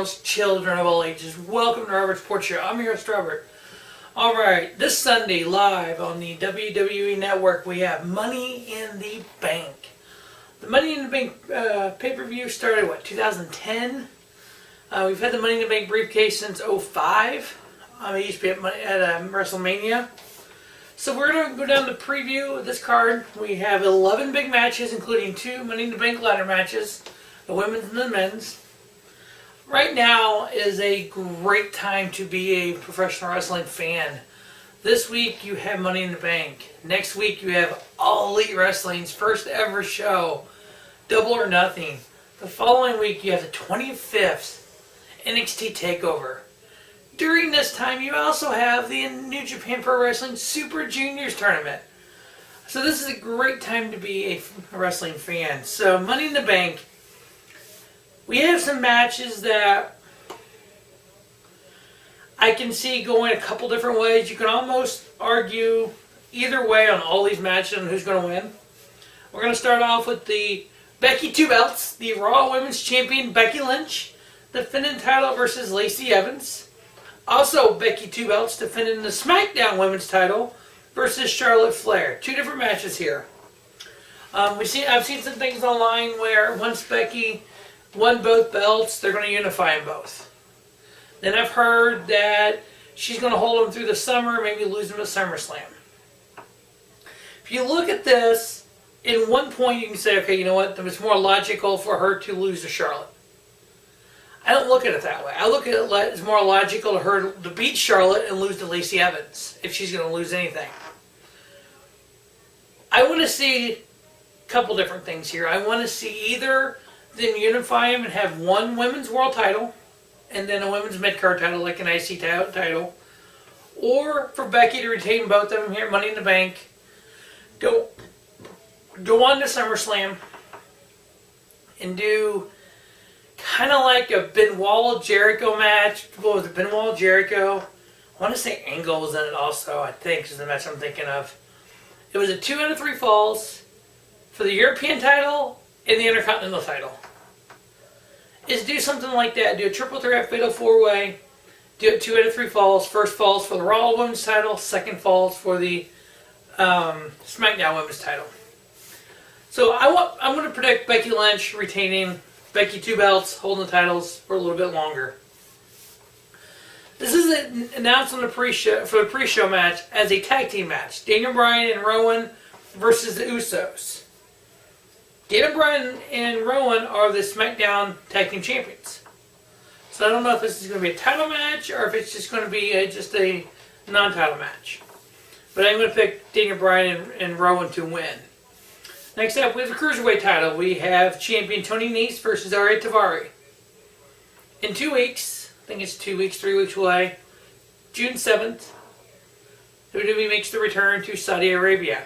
girls, children of all ages, welcome to Robert's Sports Show. I'm your host, Robert. Alright, this Sunday, live on the WWE Network, we have Money in the Bank. The Money in the Bank pay-per-view started, 2010? We've had the Money in the Bank briefcase since 2005. It used to be at WrestleMania. So we're going to go down the preview of this card. We have 11 big matches, including 2 Money in the Bank ladder matches, the women's and the men's. Right now is a great time to be a professional wrestling fan. This week you have Money in the Bank. Next week you have All Elite Wrestling's first ever show, Double or Nothing. The following week you have the 25th NXT TakeOver. During this time you also have the New Japan Pro Wrestling Super Juniors tournament. So this is a great time to be a wrestling fan. So Money in the Bank. We have some matches that I can see going a couple different ways. You can almost argue either way on all these matches and who's going to win. We're going to start off with the Becky Two Belts, the Raw Women's Champion Becky Lynch defending the title versus Lacey Evans. Also Becky Two Belts defending the SmackDown Women's title versus Charlotte Flair. 2 different matches here. I've seen some things online where once Becky won both belts, they're going to unify them both. Then I've heard that she's going to hold them through the summer, maybe lose them at SummerSlam. If you look at this, in one point you can say, okay, you know what, it's more logical for her to lose to Charlotte. I don't look at it that way. I look at it as more logical to her to beat Charlotte and lose to Lacey Evans, if she's going to lose anything. I want to see a couple different things here. I want to see either then unify them and have one women's world title and then a women's mid-card title like an IC title, or for Becky to retain both of them here, Money in the Bank, go on to SummerSlam and do kind of like a Benoit Jericho match. What was it, Benoit Jericho? I want to say Angle was in it also, I think, is the match I'm thinking of. It was a 2 out of 3 falls for the European title and the Intercontinental title. Is do something like that. Do a triple threat fatal 4-way. Do it 2 out of 3 falls. First falls for the Raw Women's title. Second falls for the SmackDown Women's title. So I'm going to predict Becky Lynch retaining, Becky Two Belts holding the titles for a little bit longer. This is announced on the pre-show for the pre-show match as a tag team match. Daniel Bryan and Rowan versus the Usos. Gander, Bryan, and Whelen are the SmackDown Tag Team Champions. So I don't know if this is going to be a title match or if it's just going to be just a non-title match. But I'm going to pick Daniel Bryan and Rowan to win. Next up, we have the Cruiserweight title. We have champion Tony Nese versus Arya Daivari. In 2 weeks, I think it's 2 weeks, 3 weeks away, June 7th, WWE makes the return to Saudi Arabia.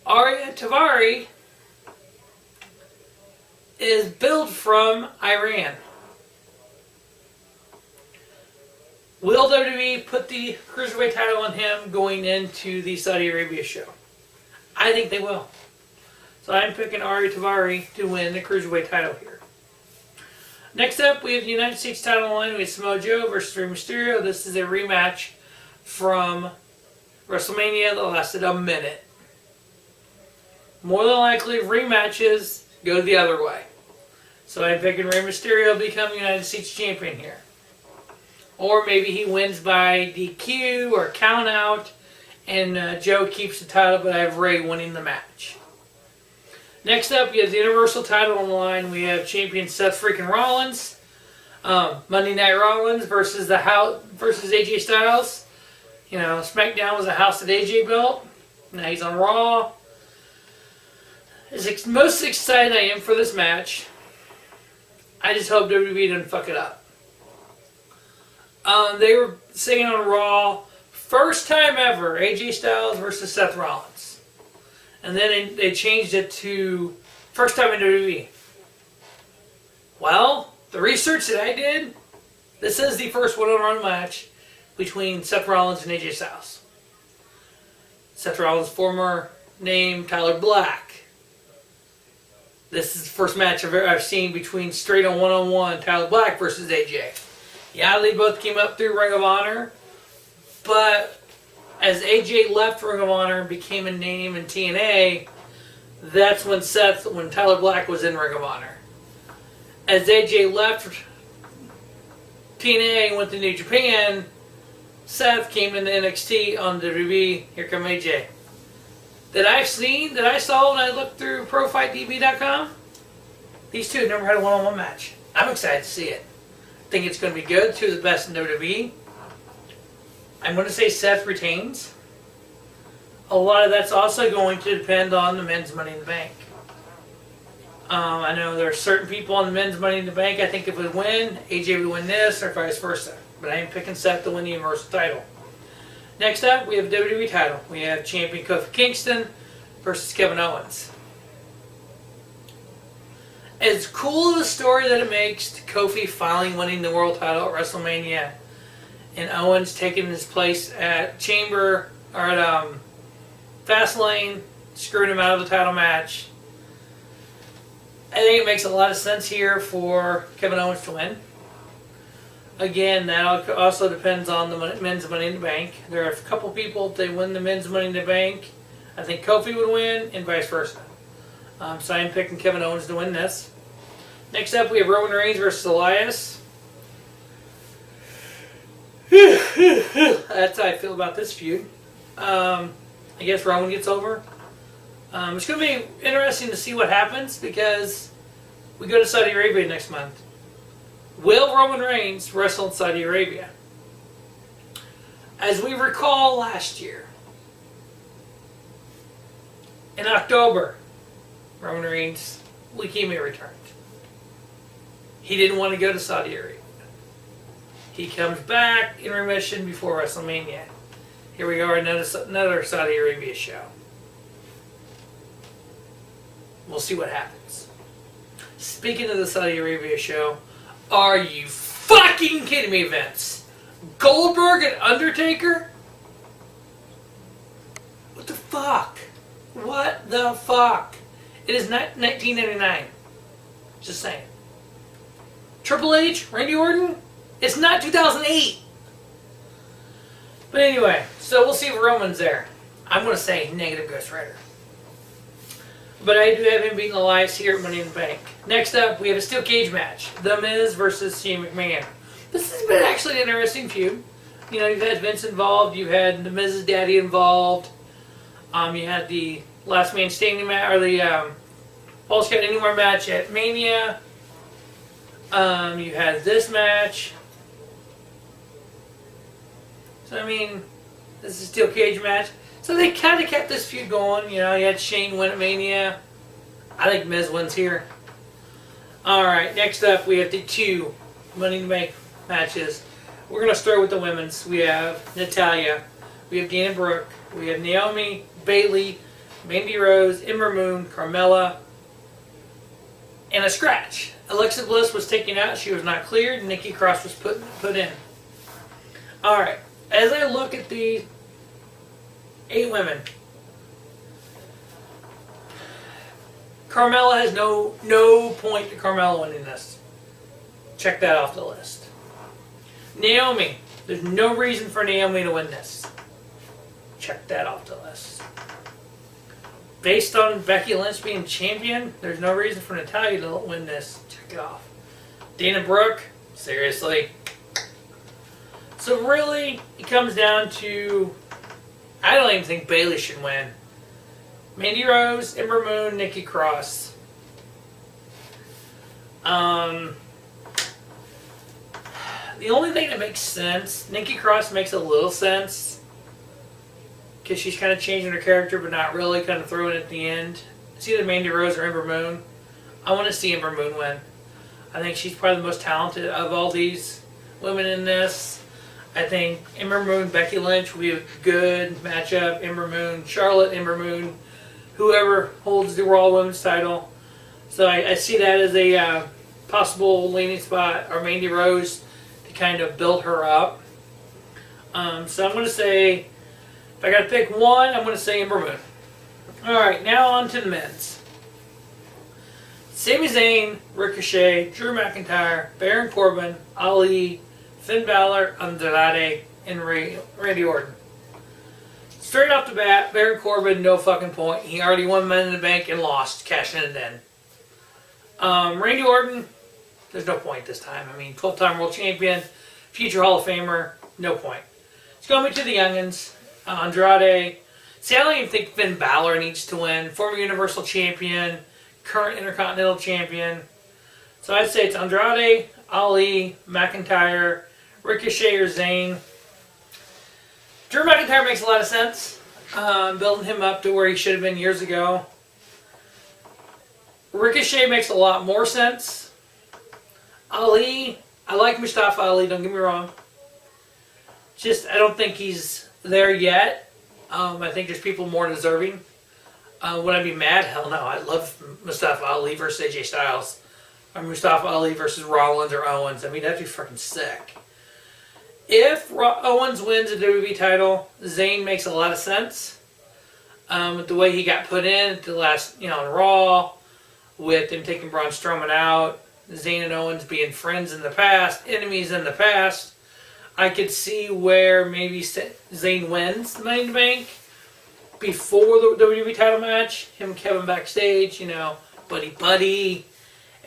Arya Daivari is billed from Iran. Will WWE put the Cruiserweight title on him going into the Saudi Arabia show? I think they will. So I'm picking Arya Daivari to win the Cruiserweight title here. Next up, we have the United States title on line. We have Samoa Joe versus Rey Mysterio. This is a rematch from WrestleMania that lasted a minute. More than likely, rematches go the other way. So I'm picking Rey Mysterio to become United States Champion here. Or maybe he wins by DQ or count out, and Joe keeps the title, but I have Rey winning the match. Next up, you have the Universal title on the line. We have champion Seth freaking Rollins. Monday Night Rollins versus AJ Styles. You know, SmackDown was a house that AJ built. Now he's on Raw. As most excited I am for this match, I just hope WWE doesn't fuck it up. They were saying on Raw, first time ever, AJ Styles versus Seth Rollins. And then they changed it to first time in WWE. Well, the research that I did, this is the first one-on-one match between Seth Rollins and AJ Styles. Seth Rollins' former name, Tyler Black. This is the first match I've seen between straight on one-on-one Tyler Black versus AJ. Yeah, they both came up through Ring of Honor, but as AJ left Ring of Honor and became a name in TNA, that's when Tyler Black was in Ring of Honor. As AJ left TNA and went to New Japan, Seth came into NXT on WWE. Here come AJ. That I saw when I looked through ProFightDB.com, these two have never had a one-on-one match. I'm excited to see it. I think it's going to be good. Two of the best in WWE. I'm going to say Seth retains. A lot of that's also going to depend on the men's Money in the Bank. I know there are certain people on the men's Money in the Bank. I think if we win, AJ would win this, or vice versa. But I am picking Seth to win the Universal title. Next up, we have WWE title. We have champion Kofi Kingston versus Kevin Owens. As cool of a story that it makes to Kofi finally winning the world title at WrestleMania, and Owens taking his place at Fastlane, screwing him out of the title match. I think it makes a lot of sense here for Kevin Owens to win. Again, that also depends on the men's Money in the Bank. There are a couple people, if they win the men's Money in the Bank, I think Kofi would win, and vice versa. So I'm picking Kevin Owens to win this. Next up, we have Roman Reigns versus Elias. That's how I feel about this feud. I guess Roman gets over. It's going to be interesting to see what happens because we go to Saudi Arabia next month. Will Roman Reigns wrestle in Saudi Arabia? As we recall last year, in October, Roman Reigns' leukemia returned. He didn't want to go to Saudi Arabia. He comes back in remission before WrestleMania. Here we are, another Saudi Arabia show. We'll see what happens. Speaking of the Saudi Arabia show, are you fucking kidding me, Vince? Goldberg and Undertaker? What the fuck? What the fuck? It is not 1999. Just saying. Triple H, Randy Orton? It's not 2008. But anyway, so we'll see if Roman's there. I'm going to say negative Ghost Rider. But I do have him beating Elias here at Money in the Bank. Next up, we have a steel cage match. The Miz versus Shane McMahon. This has been actually an interesting feud. You know, you've had Vince involved. You've had the Miz's daddy involved. You had the Last Man Standing match, or the Falls Count Anywhere match at Mania. You had this match. So, I mean, this is a steel cage match. So they kind of kept this feud going. You know, you had Shane win at Mania. I think Miz wins here. Alright, next up we have the two Money in the Bank matches. We're going to start with the women's. We have Natalya. We have Dana Brooke. We have Naomi, Bayley, Mandy Rose, Ember Moon, Carmella, and a scratch. Alexa Bliss was taken out. She was not cleared. And Nikki Cross was put in. Alright, as I look at the 8 women, Carmella has no point to Carmella winning this. Check that off the list. Naomi, there's no reason for Naomi to win this. Check that off the list. Based on Becky Lynch being champion, there's no reason for Natalya to win this. Check it off. Dana Brooke, seriously. So really, it comes down to, I don't even think Bayley should win. Mandy Rose, Ember Moon, Nikki Cross. The only thing that makes sense, Nikki Cross makes a little sense, because she's kind of changing her character, but not really, kind of throwing it at the end. It's either Mandy Rose or Ember Moon. I want to see Ember Moon win. I think she's probably the most talented of all these women in this. I think Ember Moon, Becky Lynch will be a good matchup. Ember Moon, Charlotte, Ember Moon, whoever holds the Raw Women's title. So I see that as a possible landing spot, or Mandy Rose, to kind of build her up. So I'm going to say, if I got to pick one, I'm going to say Ember Moon. Alright, now on to the men's. Sami Zayn, Ricochet, Drew McIntyre, Baron Corbin, Ali, Finn Balor, Andrade, and Randy Orton. Straight off the bat, Baron Corbin, no fucking point. He already won Money in the Bank and lost, cashing it in. Randy Orton, there's no point this time. I mean, 12-time world champion, future Hall of Famer, no point. It's going to be to the youngins. Andrade. See, I don't even think Finn Balor needs to win. Former Universal Champion, current Intercontinental Champion. So I'd say it's Andrade, Ali, McIntyre, Ricochet, or Zayn. Drew McIntyre makes a lot of sense. Building him up to where he should have been years ago. Ricochet makes a lot more sense. Ali, I like Mustafa Ali, don't get me wrong. Just, I don't think he's there yet. I think there's people more deserving. Would I be mad? Hell no. I love Mustafa Ali versus AJ Styles. Or Mustafa Ali versus Rollins or Owens. I mean, that'd be freaking sick. If Owens wins the WWE title, Zayn makes a lot of sense. With the way he got put in at the last, on Raw, with him taking Braun Strowman out, Zayn and Owens being friends in the past, enemies in the past. I could see where maybe Zayn wins the Money in the Bank before the WWE title match. Him and Kevin backstage, buddy.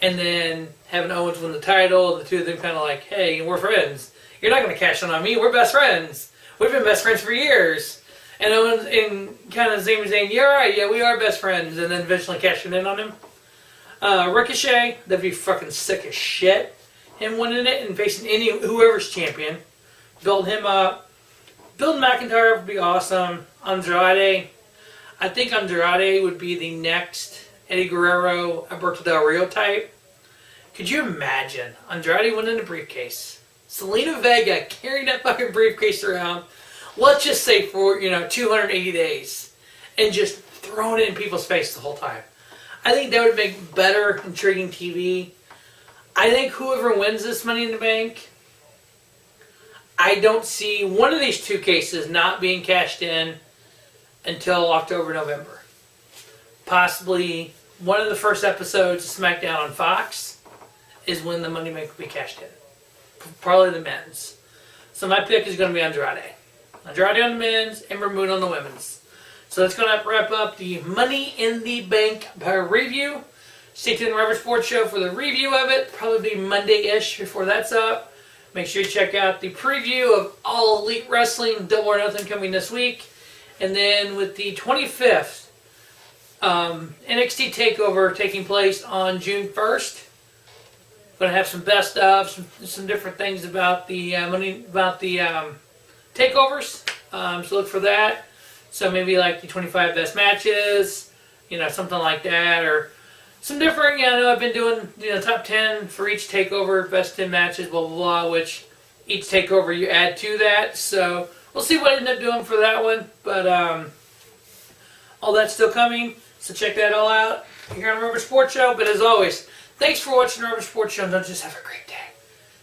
And then having Owens win the title. The two of them kind of like, hey, we're friends. You're not going to cash in on me. We're best friends. We've been best friends for years. And Owens and kind of Zayn saying, you're right, yeah, we are best friends. And then eventually cashing in on him. Ricochet, that'd be fucking sick as shit. Him winning it and facing whoever's champion. Build him up. Build McIntyre up would be awesome. Andrade. I think Andrade would be the next Eddie Guerrero, Alberto Del Rio type. Could you imagine Andrade winning a briefcase? Selena Vega carrying that fucking briefcase around, let's just say for, 280 days. And just throwing it in people's face the whole time. I think that would make better, intriguing TV. I think whoever wins this Money in the Bank, I don't see one of these two cases not being cashed in until October, November. Possibly one of the first episodes of SmackDown on Fox is when the Money in the Bank will be cashed in. Probably the men's. So my pick is going to be Andrade. Andrade on the men's, Ember Moon on the women's. So that's going to wrap up the Money in the Bank review. Stay tuned to the Rubber Sports Show for the review of it. Probably be Monday-ish before that's up. Make sure you check out the preview of All Elite Wrestling, Double or Nothing coming this week. And then with the 25th NXT TakeOver taking place on June 1st. Going to have some best of, some different things about the takeovers. So look for that. So maybe like the 25 best matches, something like that, or some different, I know I've been doing, top 10 for each takeover, best 10 matches, blah, blah, blah, which each takeover you add to that. So we'll see what I end up doing for that one. But all that's still coming. So check that all out here on the Rubber Sports Show. But as always, thanks for watching the Rubber Sports Show. And don't just have a great day.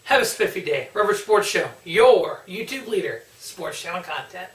Have a spiffy day. Rubber Sports Show, your YouTube leader, sports channel content.